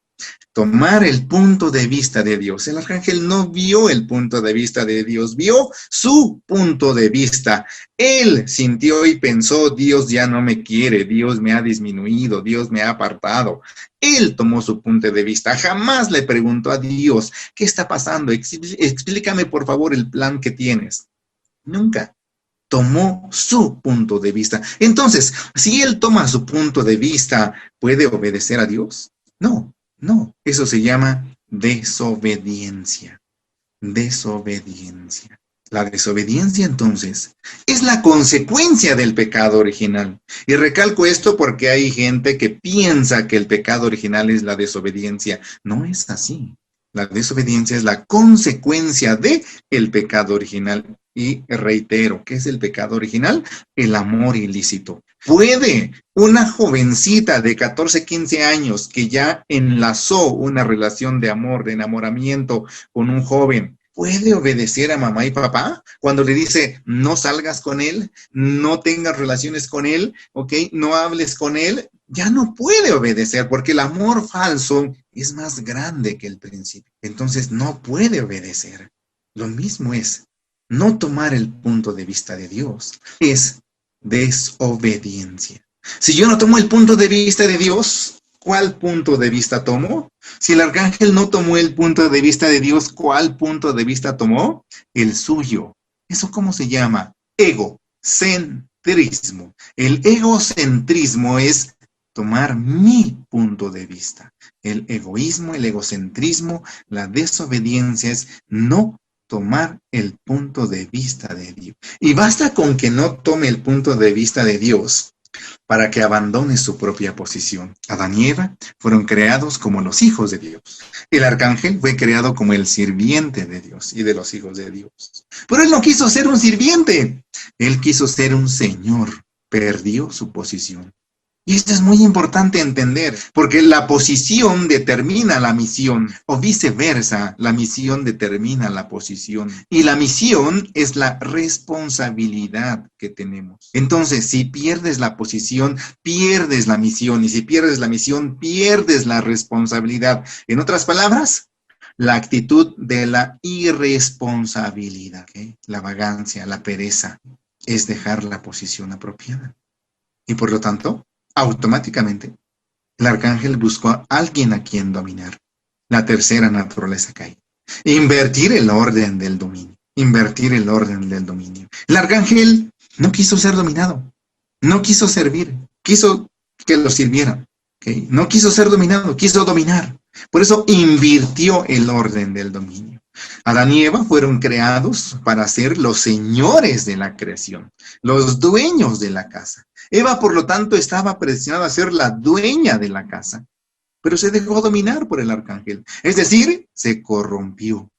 Tomar el punto de vista de Dios. El arcángel no vio el punto de vista de Dios, vio su punto de vista. Él sintió y pensó, Dios ya no me quiere, Dios me ha disminuido, Dios me ha apartado. Él tomó su punto de vista, jamás le preguntó a Dios, ¿qué está pasando? Explícame por favor el plan que tienes. Nunca. Tomó su punto de vista. Entonces, si él toma su punto de vista, ¿puede obedecer a Dios? No. No, eso se llama desobediencia. Desobediencia. La desobediencia, entonces, es la consecuencia del pecado original. Y recalco esto porque hay gente que piensa que el pecado original es la desobediencia. No es así. La desobediencia es la consecuencia del pecado original. Y reitero, ¿qué es el pecado original? El amor ilícito. ¿Puede una jovencita de 14, 15 años que ya enlazó una relación de amor, de enamoramiento con un joven, puede obedecer a mamá y papá cuando le dice no salgas con él, no tengas relaciones con él, ¿ok? No hables con él? Ya no puede obedecer porque el amor falso es más grande que el principio. Entonces no puede obedecer. Lo mismo es no tomar el punto de vista de Dios. Es desobediencia. Si yo no tomo el punto de vista de Dios, ¿cuál punto de vista tomo? Si el arcángel no tomó el punto de vista de Dios, ¿cuál punto de vista tomó? El suyo. ¿Eso cómo se llama? Egocentrismo. El egocentrismo es tomar mi punto de vista. El egoísmo, el egocentrismo, la desobediencia es no tomar el punto de vista de Dios. Y basta con que no tome el punto de vista de Dios para que abandone su propia posición. Adán y Eva fueron creados como los hijos de Dios. El arcángel fue creado como el sirviente de Dios y de los hijos de Dios. Pero él no quiso ser un sirviente. Él quiso ser un señor. Perdió su posición. Y esto es muy importante entender, porque la posición determina la misión, o viceversa, la misión determina la posición. Y la misión es la responsabilidad que tenemos. Entonces, si pierdes la posición, pierdes la misión, y si pierdes la misión, pierdes la responsabilidad. En otras palabras, la actitud de la irresponsabilidad, ¿okay? La vagancia, la pereza, es dejar la posición apropiada. Y por lo tanto, automáticamente, el arcángel buscó a alguien a quien dominar. La tercera naturaleza caída. Invertir el orden del dominio. Invertir el orden del dominio. El arcángel no quiso ser dominado. No quiso servir. Quiso que lo sirvieran. ¿Okay? No quiso ser dominado, quiso dominar. Por eso invirtió el orden del dominio. Adán y Eva fueron creados para ser los señores de la creación, los dueños de la casa. Eva, por lo tanto, estaba predestinada a ser la dueña de la casa, pero se dejó dominar por el arcángel. Es decir, se corrompió.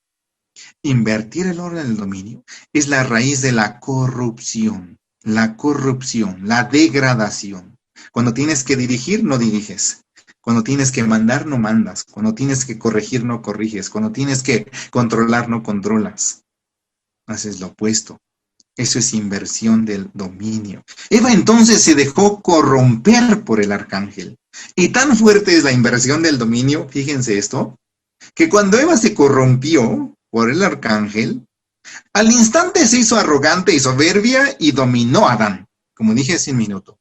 Invertir el orden del dominio es la raíz de la corrupción, la degradación. Cuando tienes que dirigir, no diriges. Cuando tienes que mandar, no mandas. Cuando tienes que corregir, no corriges. Cuando tienes que controlar, no controlas. Haces lo opuesto. Eso es inversión del dominio. Eva entonces se dejó corromper por el arcángel. Y tan fuerte es la inversión del dominio, fíjense esto, que cuando Eva se corrompió por el arcángel, al instante se hizo arrogante y soberbia y dominó a Adán. Como dije hace un minuto.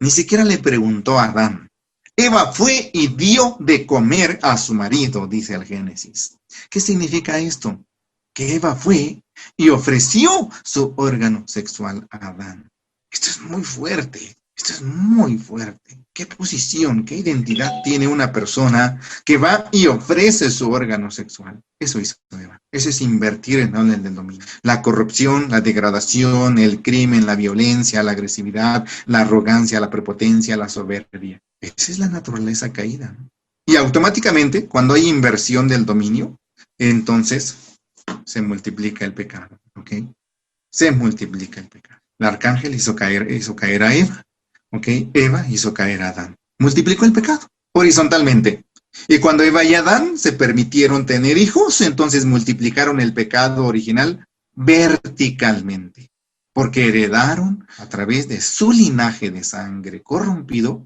Ni siquiera le preguntó a Adán. Eva fue y dio de comer a su marido, dice el Génesis. ¿Qué significa esto? Que Eva fue y ofreció su órgano sexual a Adán. Esto es muy fuerte. Esto es muy fuerte. ¿Qué posición, qué identidad tiene una persona que va y ofrece su órgano sexual? Eso hizo Eva. Eso es invertir en el del dominio. La corrupción, la degradación, el crimen, la violencia, la agresividad, la arrogancia, la prepotencia, la soberbia. Esa es la naturaleza caída. Y automáticamente, cuando hay inversión del dominio, entonces se multiplica el pecado. ¿Ok? Se multiplica el pecado. El arcángel hizo caer a Eva. ¿Ok? Eva hizo caer a Adán. Multiplicó el pecado horizontalmente. Y cuando Eva y Adán se permitieron tener hijos, entonces multiplicaron el pecado original verticalmente. Porque heredaron a través de su linaje de sangre corrompido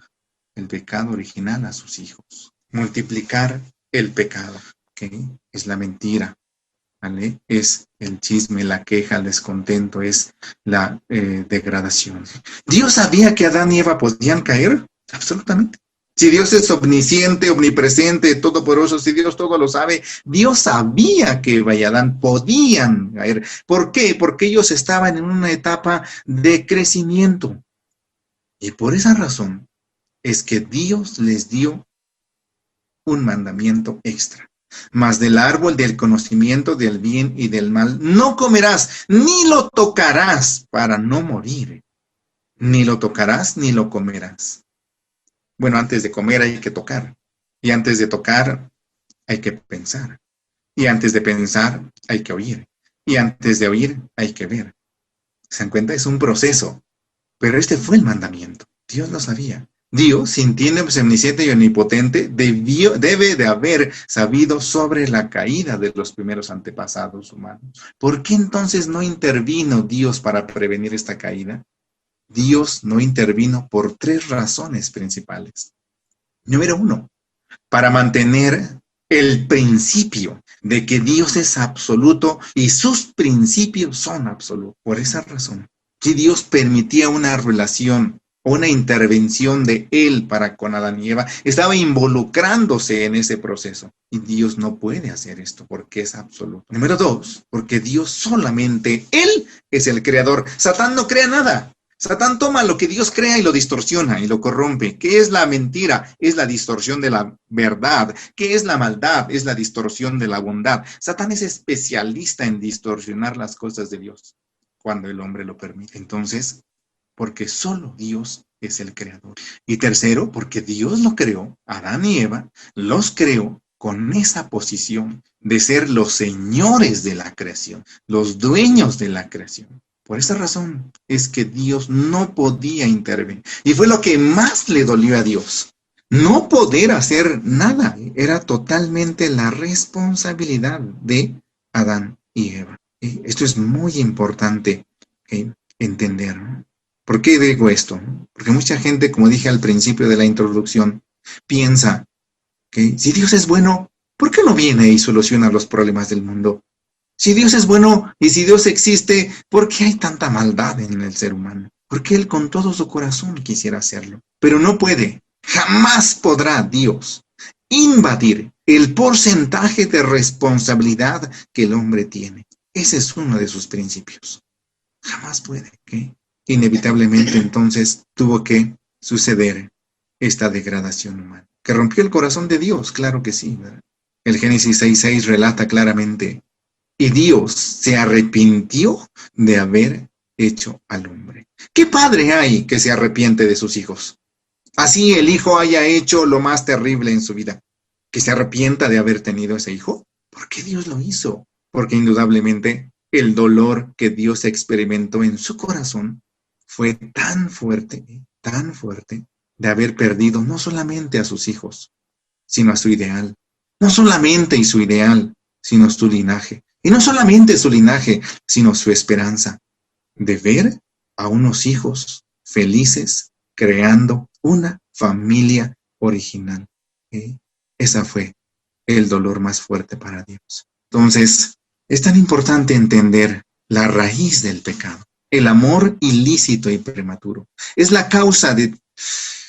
el pecado original a sus hijos. Multiplicar el pecado. ¿Ok? Es la mentira. ¿Vale? Es el chisme, la queja, el descontento, es la degradación. ¿Dios sabía que Adán y Eva podían caer? Absolutamente. Si Dios es omnisciente, omnipresente, todopoderoso, si Dios todo lo sabe, Dios sabía que Eva y Adán podían caer. ¿Por qué? Porque ellos estaban en una etapa de crecimiento. Y por esa razón es que Dios les dio un mandamiento extra. Mas del árbol del conocimiento del bien y del mal no comerás, ni lo tocarás para no morir. Ni lo tocarás, ni lo comerás. Bueno, antes de comer hay que tocar. Y antes de tocar hay que pensar. Y antes de pensar hay que oír. Y antes de oír hay que ver. ¿Se dan cuenta? Es un proceso. Pero este fue el mandamiento. Dios lo sabía. Dios, sintiendo omnisciente y omnipotente, debe de haber sabido sobre la caída de los primeros antepasados humanos. ¿Por qué entonces no intervino Dios para prevenir esta caída? Dios no intervino por 3 razones principales. Número 1, para mantener el principio de que Dios es absoluto y sus principios son absolutos. Por esa razón, si Dios permitía una relación, una intervención de Él para con Adán y Eva, estaba involucrándose en ese proceso. Y Dios no puede hacer esto porque es absoluto. Número 2, porque Dios solamente, Él es el creador. Satán no crea nada. Satán toma lo que Dios crea y lo distorsiona y lo corrompe. ¿Qué es la mentira? Es la distorsión de la verdad. ¿Qué es la maldad? Es la distorsión de la bondad. Satán es especialista en distorsionar las cosas de Dios cuando el hombre lo permite. Entonces, porque solo Dios es el creador. Y tercero, porque Dios lo creó, Adán y Eva, los creó con esa posición de ser los señores de la creación, los dueños de la creación. Por esa razón es que Dios no podía intervenir. Y fue lo que más le dolió a Dios. No poder hacer nada. Era totalmente la responsabilidad de Adán y Eva. Y esto es muy importante entender, ¿no? ¿Por qué digo esto? Porque mucha gente, como dije al principio de la introducción, piensa que si Dios es bueno, ¿por qué no viene y soluciona los problemas del mundo? Si Dios es bueno y si Dios existe, ¿por qué hay tanta maldad en el ser humano? Porque Él con todo su corazón quisiera hacerlo, pero no puede. Jamás podrá Dios invadir el porcentaje de responsabilidad que el hombre tiene. Ese es uno de sus principios. Jamás puede, ¿ok? Inevitablemente entonces tuvo que suceder esta degradación humana, que rompió el corazón de Dios, claro que sí, ¿verdad? El Génesis 6:6 relata claramente, y Dios se arrepintió de haber hecho al hombre. ¿Qué padre hay que se arrepiente de sus hijos? Así el hijo haya hecho lo más terrible en su vida, que se arrepienta de haber tenido ese hijo. ¿Por qué Dios lo hizo? Porque indudablemente el dolor que Dios experimentó en su corazón fue tan fuerte de haber perdido no solamente a sus hijos, sino a su ideal. No solamente su ideal, sino su linaje. Y no solamente su linaje, sino su esperanza de ver a unos hijos felices creando una familia original. ¿Okay? Ese fue el dolor más fuerte para Dios. Entonces, es tan importante entender la raíz del pecado. El amor ilícito y prematuro. Es la causa de,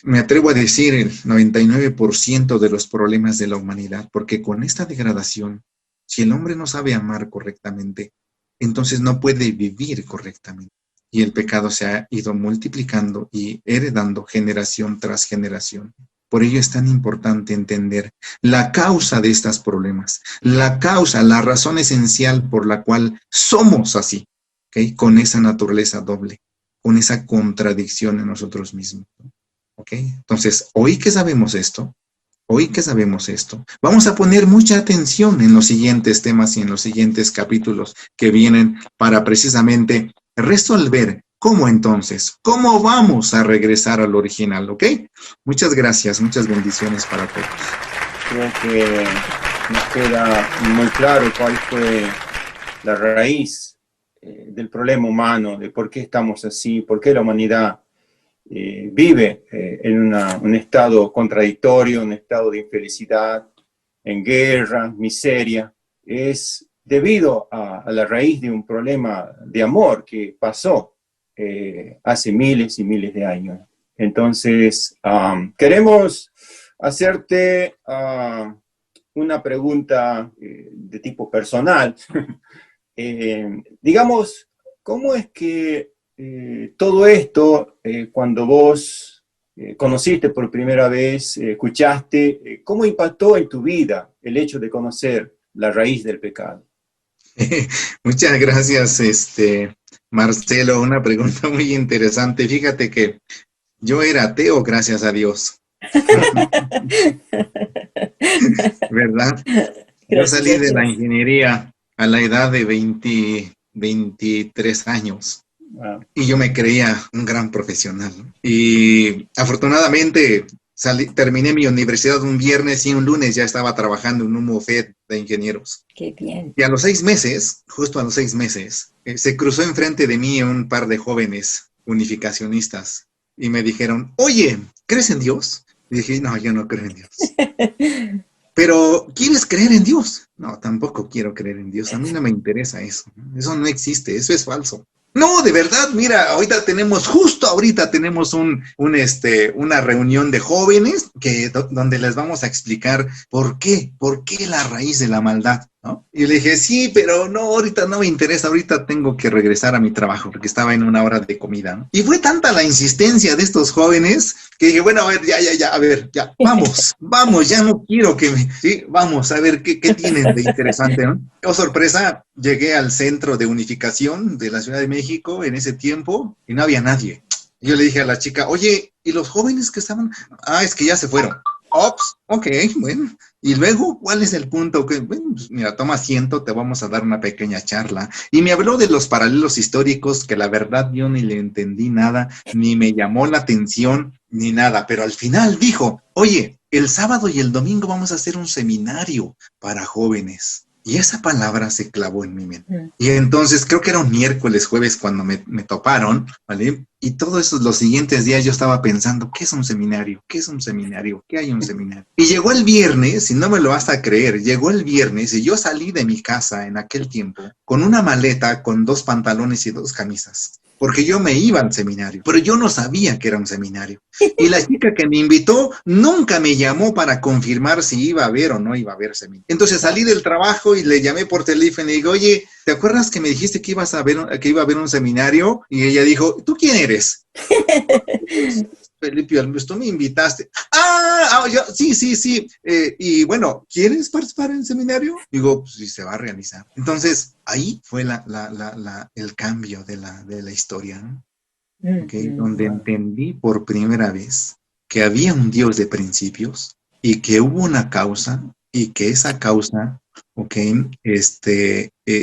me atrevo a decir, el 99% de los problemas de la humanidad, porque con esta degradación, si el hombre no sabe amar correctamente, entonces no puede vivir correctamente. Y el pecado se ha ido multiplicando y heredando generación tras generación. Por ello es tan importante entender la causa de estos problemas, la causa, la razón esencial por la cual somos así, ¿okay? Con esa naturaleza doble, con esa contradicción en nosotros mismos. ¿Okay? Entonces, hoy que sabemos esto, vamos a poner mucha atención en los siguientes temas y en los siguientes capítulos que vienen para precisamente resolver cómo vamos a regresar al original, ¿ok? Muchas gracias, muchas bendiciones para todos. Creo que nos queda muy claro cuál fue la raíz del problema humano, de por qué estamos así, por qué la humanidad vive en un estado contradictorio, un estado de infelicidad, en guerra, miseria. Es debido a la raíz de un problema de amor que pasó hace miles y miles de años. Entonces, queremos hacerte una pregunta de tipo personal. Digamos, ¿cómo es que todo esto, cuando vos conociste por primera vez, escuchaste, cómo impactó en tu vida el hecho de conocer la raíz del pecado? Muchas gracias, Marcelo. Una pregunta muy interesante. Fíjate que yo era ateo, gracias a Dios. ¿Verdad? Yo salí de la ingeniería a la edad de 23 años. Wow. Y yo me creía un gran profesional. Y afortunadamente terminé mi universidad un viernes y un lunes ya estaba trabajando en un bufete de ingenieros. Qué bien. Y a los 6 meses, justo a los 6 meses, se cruzó enfrente de mí un par de jóvenes unificacionistas y me dijeron, oye, ¿crees en Dios? Y dije, no, yo no creo en Dios. Pero, ¿quieres creer en Dios? No, tampoco quiero creer en Dios. A mí no me interesa eso. Eso no existe, eso es falso. No, de verdad, mira, justo ahorita tenemos una reunión de jóvenes donde les vamos a explicar por qué la raíz de la maldad, ¿no? Y le dije, sí, pero no, ahorita no me interesa, ahorita tengo que regresar a mi trabajo porque estaba en una hora de comida, ¿no? Y fue tanta la insistencia de estos jóvenes que dije, bueno, a ver, ya, vamos, ya no quiero sí, vamos, a ver qué tienen de interesante, ¿no? Oh, sorpresa, llegué al centro de unificación de la Ciudad de México en ese tiempo y no había nadie. Yo le dije a la chica, oye, ¿y los jóvenes que estaban? Es que ya se fueron. Ops, ok, bueno. Y luego, ¿cuál es el punto? Bueno, pues mira, toma asiento, te vamos a dar una pequeña charla. Y me habló de los paralelos históricos que la verdad yo ni le entendí nada, ni me llamó la atención, ni nada. Pero al final dijo, oye, el sábado y el domingo vamos a hacer un seminario para jóvenes. Y esa palabra se clavó en mi mente. Y entonces creo que era un miércoles, jueves cuando me toparon, ¿vale? Y todos esos, los siguientes días yo estaba pensando, ¿qué es un seminario? ¿Qué es un seminario? ¿Qué hay un seminario? Y llegó el viernes, y no me lo vas a creer, llegó el viernes y yo salí de mi casa en aquel tiempo con una maleta, con 2 pantalones y 2 camisas. porque yo me iba al seminario, pero yo no sabía que era un seminario. Y la chica que me invitó nunca me llamó para confirmar si iba a haber o no iba a haber seminario. Entonces salí del trabajo y le llamé por teléfono y digo, oye, ¿te acuerdas que me dijiste que iba a haber un seminario? Y ella dijo, ¿tú quién eres? Felipe, tú me invitaste. Sí. Y bueno, ¿quieres participar en el seminario? Digo, pues sí, se va a realizar. Entonces, ahí fue el cambio de la historia, ¿no? Okay, donde entendí por primera vez que había un Dios de principios y que hubo una causa y que esa causa,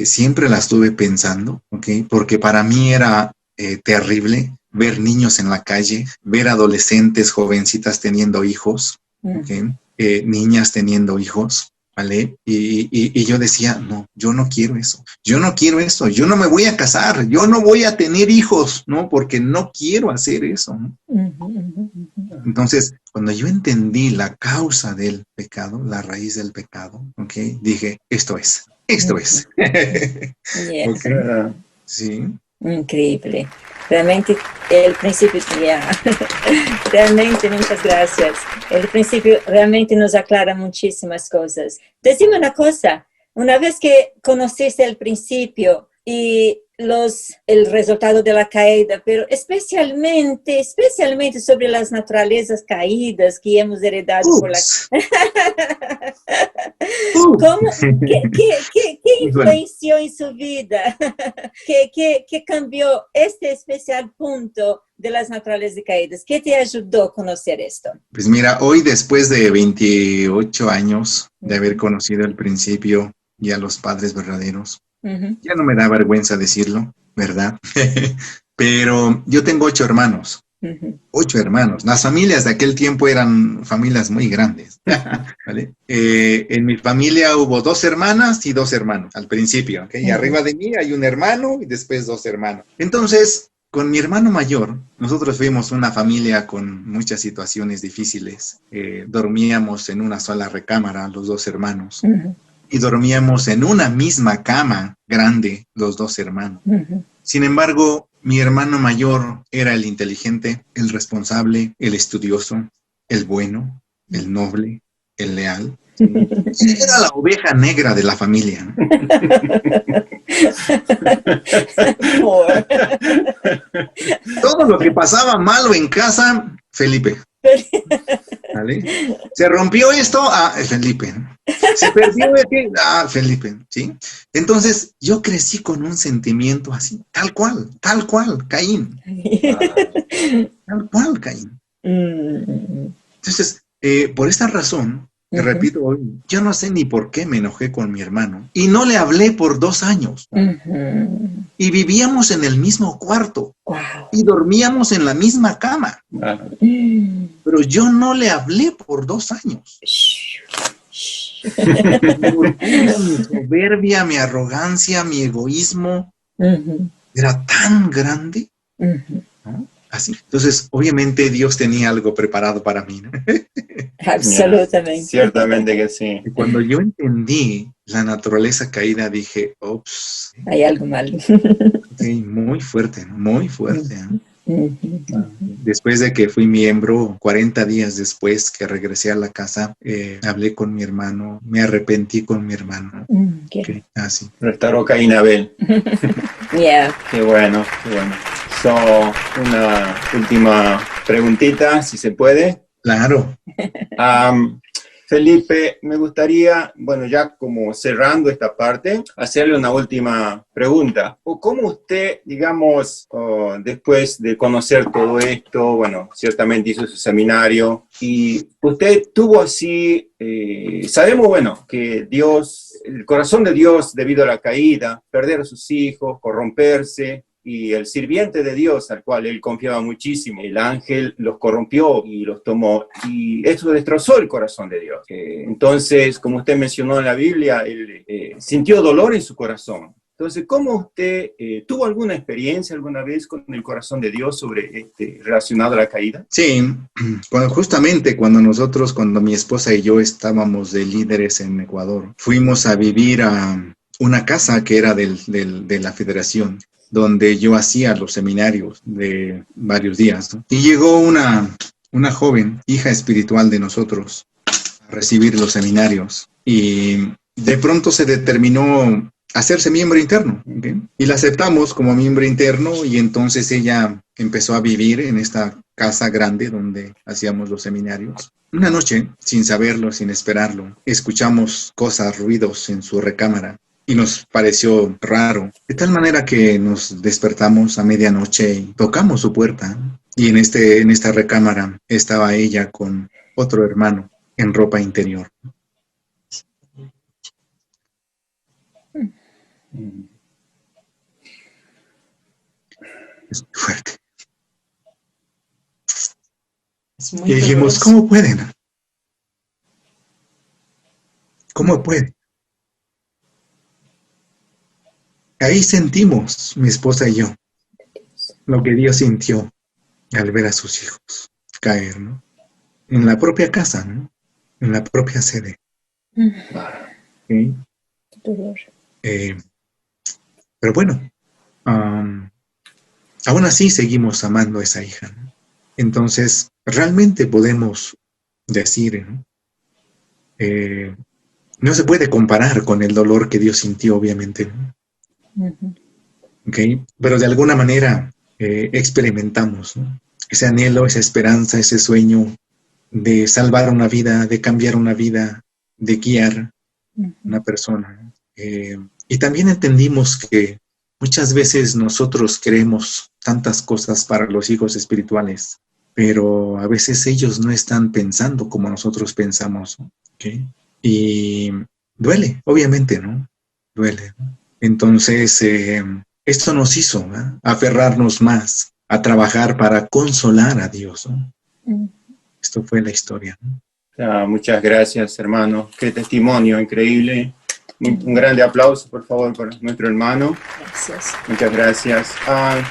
siempre la estuve pensando, porque para mí era terrible ver niños en la calle, ver adolescentes, jovencitas teniendo hijos, niñas teniendo hijos, ¿vale? Y yo decía, no, yo no quiero eso, yo no me voy a casar, yo no voy a tener hijos, ¿no? Porque no quiero hacer eso, ¿no? Entonces, cuando yo entendí la causa del pecado, la raíz del pecado, dije, esto es. Yes. Sí. Increíble. Realmente el principio, realmente muchas gracias. El principio realmente nos aclara muchísimas cosas. Decime una cosa, una vez que conociste el principio y el resultado de la caída, pero especialmente sobre las naturalezas caídas que hemos heredado por la... ¿Qué influenció en su vida? ¿Qué cambió este especial punto de las naturalezas caídas? ¿Qué te ayudó a conocer esto? Pues mira, hoy después de 28 años de haber conocido el principio y a los padres verdaderos, ya no me da vergüenza decirlo, ¿verdad? Pero yo tengo 8 hermanos. 8 hermanos. Las familias de aquel tiempo eran familias muy grandes, ¿vale? En mi familia hubo 2 hermanas y 2 hermanos al principio, ¿ok? Y arriba de mí hay un hermano y después 2 hermanos. Entonces, con mi hermano mayor, nosotros fuimos una familia con muchas situaciones difíciles. Dormíamos en una sola recámara, los 2 hermanos. Y dormíamos en una misma cama grande, los 2 hermanos. Sin embargo, mi hermano mayor era el inteligente, el responsable, el estudioso, el bueno, el noble, el leal. Era la oveja negra de la familia, ¿no? Todo lo que pasaba malo en casa, Felipe. ¿Vale? Se rompió esto, Felipe. Se perdió Felipe, ¿sí? Entonces, yo crecí con un sentimiento así, tal cual, Caín. Tal cual, Caín. Entonces, por esta razón, te repito hoy, yo no sé ni por qué me enojé con mi hermano y no le hablé por 2 años. Y vivíamos en el mismo cuarto. Wow. Y dormíamos en la misma cama. Pero yo no le hablé por 2 años. Mi soberbia, mi arrogancia, mi egoísmo era tan grande, ¿no? Así. Entonces, obviamente Dios tenía algo preparado para mí, ¿no? Absolutamente. Ciertamente que sí. Y cuando yo entendí la naturaleza caída, dije, ops. Hay algo mal. Sí, muy fuerte, ¿no? Muy fuerte, ¿no? Después de que fui miembro, 40 días después que regresé a la casa, hablé con mi hermano, me arrepentí con mi hermano. Así. Restauró Caín y Abel. Qué bueno, qué bueno. Una última preguntita, si se puede. Claro. Felipe, me gustaría, bueno, ya como cerrando esta parte, hacerle una última pregunta. ¿Cómo usted, digamos, después de conocer todo esto, bueno, ciertamente hizo su seminario, y usted tuvo así, sabemos, bueno, que Dios, el corazón de Dios debido a la caída, perder a sus hijos, corromperse, y el sirviente de Dios, al cual él confiaba muchísimo, el ángel los corrompió y los tomó, y eso destrozó el corazón de Dios. Entonces, como usted mencionó en la Biblia, él sintió dolor en su corazón. Entonces, ¿cómo usted tuvo alguna experiencia alguna vez con el corazón de Dios relacionado a la caída? Sí, justamente cuando mi esposa y yo estábamos de líderes en Ecuador, fuimos a vivir a una casa que era de la federación. donde yo hacía los seminarios de varios días, ¿no? Y llegó una joven, hija espiritual de nosotros, a recibir los seminarios. Y de pronto se determinó hacerse miembro interno, ¿okay? Y la aceptamos como miembro interno, y entonces ella empezó a vivir en esta casa grande donde hacíamos los seminarios. Una noche, sin saberlo, sin esperarlo, escuchamos cosas, ruidos en su recámara y nos pareció raro, de tal manera que nos despertamos a medianoche y tocamos su puerta, y en esta recámara estaba ella con otro hermano en ropa interior. Es muy fuerte. Y dijimos, ¿cómo pueden? ¿Cómo pueden? Ahí sentimos, mi esposa y yo, lo que Dios sintió al ver a sus hijos caer, ¿no? En la propia casa, ¿no? En la propia sede. ¿Okay? Pero bueno, aún así seguimos amando a esa hija, ¿no? Entonces, realmente podemos decir, ¿no? No se puede comparar con el dolor que Dios sintió, obviamente, ¿no? ¿Okay? Pero de alguna manera experimentamos, ¿no? Ese anhelo, esa esperanza, ese sueño de salvar una vida, de cambiar una vida, de guiar una persona, ¿no? Y también entendimos que muchas veces nosotros queremos tantas cosas para los hijos espirituales, pero a veces ellos no están pensando como nosotros pensamos, ¿okay? Y duele, obviamente, ¿no? Duele, ¿no? Entonces, esto nos hizo, ¿no?, aferrarnos más a trabajar para consolar a Dios, ¿no? Esto fue la historia, ¿no? Muchas gracias, hermano. Qué testimonio increíble. Un grande aplauso, por favor, para nuestro hermano. Gracias. Muchas gracias.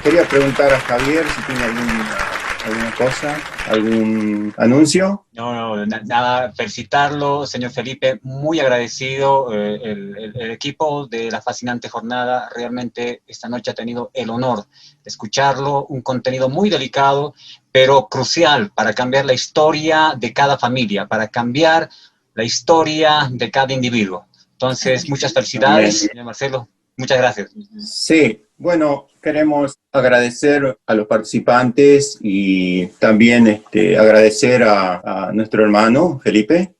Quería preguntar a Javier si tiene alguna cosa, algún anuncio. No, nada, felicitarlo, señor Felipe, muy agradecido. El equipo de la fascinante jornada realmente esta noche ha tenido el honor de escucharlo, un contenido muy delicado, pero crucial para cambiar la historia de cada familia, para cambiar la historia de cada individuo. Entonces, muchas felicidades, señor Marcelo, muchas gracias. Sí, bueno, queremos agradecer a los participantes y también agradecer a nuestro hermano Felipe,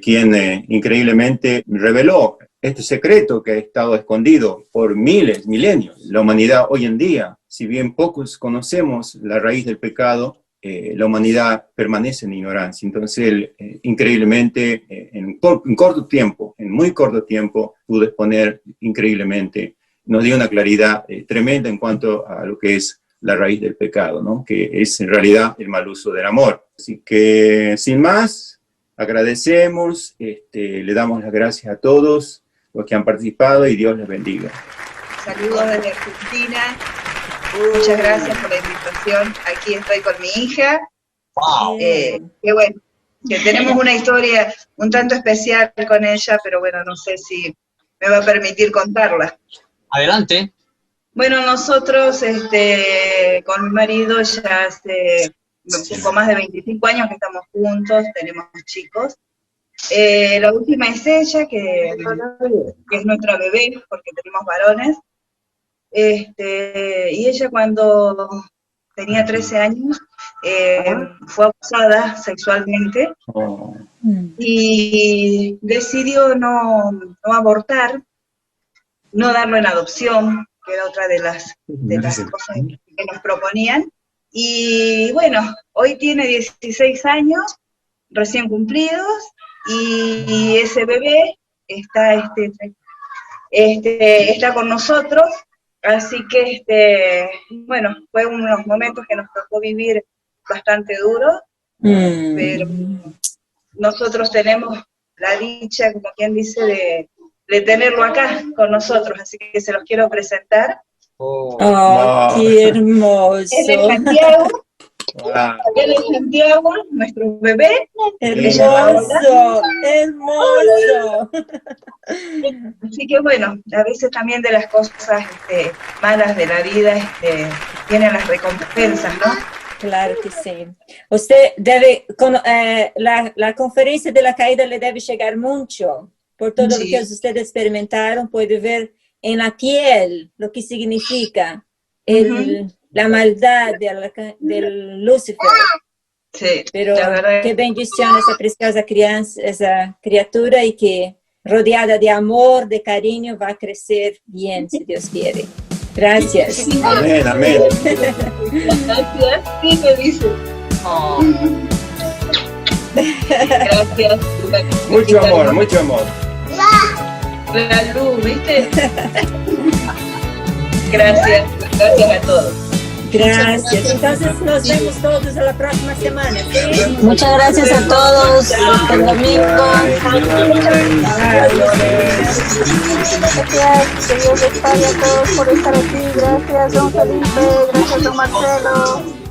quien increíblemente reveló este secreto que ha estado escondido por milenios. La humanidad hoy en día, si bien pocos conocemos la raíz del pecado, la humanidad permanece en ignorancia. Entonces él, increíblemente, en muy corto tiempo, pudo exponer increíblemente, nos dio una claridad tremenda en cuanto a lo que es la raíz del pecado, ¿no? Que es en realidad el mal uso del amor. Así que, sin más, agradecemos, le damos las gracias a todos los que han participado y Dios les bendiga. Saludos desde Argentina. Muchas gracias por la invitación. Aquí estoy con mi hija. ¡Wow! Qué bueno, que tenemos una historia un tanto especial con ella, pero bueno, no sé si me va a permitir contarla. Adelante. Bueno, nosotros con mi marido ya hace un poco más de 25 años que estamos juntos, tenemos chicos. La última es ella, que es nuestra bebé, porque tenemos varones. Y ella cuando tenía 13 años fue abusada sexualmente y decidió no abortar, no darlo en adopción, que era otra de las cosas que nos proponían. Y bueno, hoy tiene 16 años, recién cumplidos, y ese bebé está con nosotros. Así que, bueno, fue unos momentos que nos tocó vivir bastante duros, pero nosotros tenemos la dicha, como quien dice, de tenerlo acá con nosotros, así que se los quiero presentar. ¡Oh, qué hermoso! Es de Santiago, Wow. Él es Santiago, nuestro bebé. Hermoso, hermoso. Así que bueno, a veces también de las cosas malas de la vida vienen las recompensas, ¿no? Claro que sí. Usted debe, la conferencia de la caída le debe llegar mucho, por todo Sí. lo que ustedes experimentaron, puede ver en la piel lo que significa la maldad del Lucifer. Sí, Pero la verdad. qué bendición esa preciosa crianza, esa criatura, y que rodeada de amor, de cariño, va a crecer bien, si Dios quiere. Gracias. Amén, amén. Gracias, sí me dice. Oh. Gracias. Mucho amor, mucho amor. La luz, ¿viste? Gracias, gracias a todos. Gracias. Entonces nos vemos todos la próxima semana, ¿sí? Muchas gracias a todos. Hasta el domingo. Gracias. Que Dios les pague a todos por estar aquí. Gracias, don Felipe. Gracias, don Marcelo.